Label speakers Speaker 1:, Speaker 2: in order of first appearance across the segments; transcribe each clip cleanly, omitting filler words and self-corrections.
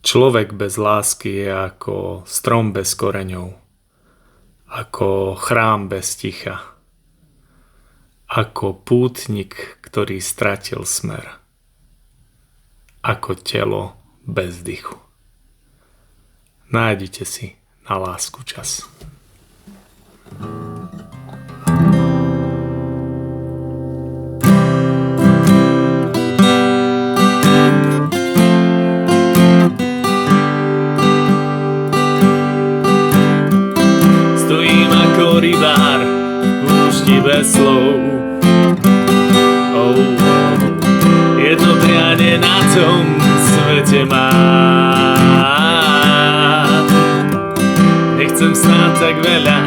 Speaker 1: Človek bez lásky je ako strom bez koreňov, ako chrám bez ticha, ako pútnik, ktorý stratil smer, ako telo bez dychu. Nájdite si na lásku čas.
Speaker 2: Stojím ako rybár v púšti bez slov. Jedno prianie na tom svete mám. Nechcem snáď tak veľa,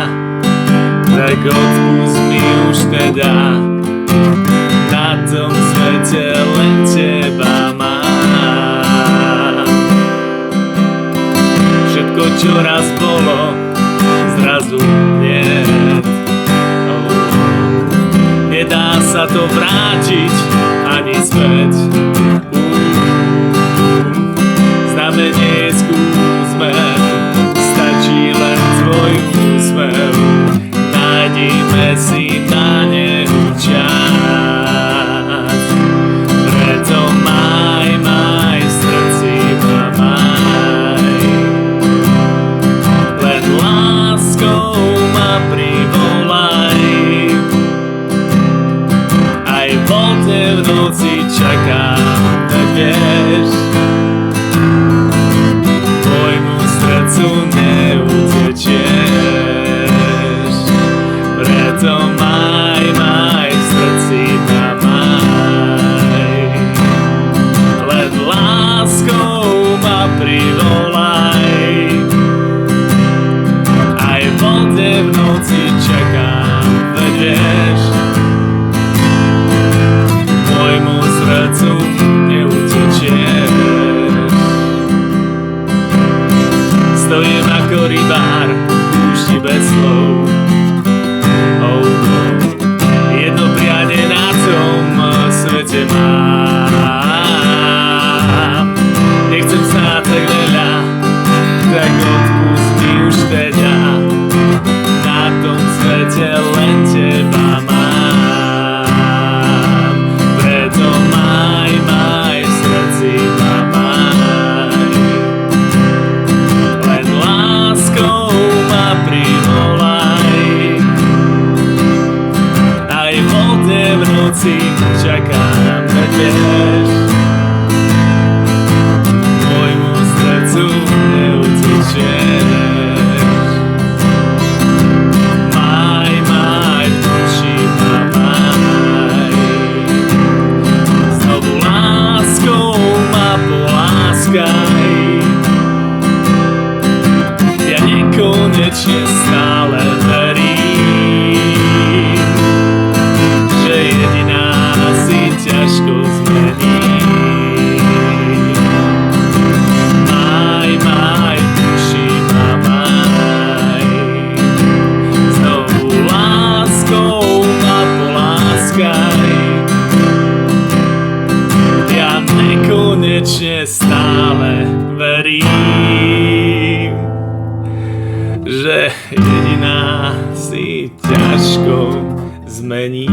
Speaker 2: tak odpust mi už teda. Na tom svete len teba mám. Všetko, čo raz bolo, zrazu niet. Nedá sa to vrátiť ani späť. Znamenie skúsme, stačí len tvoj úsmev. Nájdime si na nehu čas. Preto maj v srdci ma maj. Len láskou ma privolaj. Aj vo tme v noci čakám, tak vieš, môjmu srdcu neutečieš. Preto maj v srdci ma maj. Len láskou ma privolaj. Aj vo tme v noci čakám, tak vieš, môjmu srdcu neutečieš. Stojím ako rybár v púšti bez slov. Jedno prianie na tom svete mám. Nechcem snáď tak veľa, tak odpust mi už teda. Na tom svete len teba mám. Preto maj v srdci ma maj. Len láskou ma privolaj. Aj vo tme v noci čakám, tak vieš, môjmu srdcu neutečieš. Maj v duši ma maj. Znovu láskou ma poláskaj. Ja nekonečne stále verím, že jediná si ťažko zmení. Maj v duši ma maj. Znovu láskou ma poláskaj. Ja nekonečne stále verím, že jediná si ťažko zmení.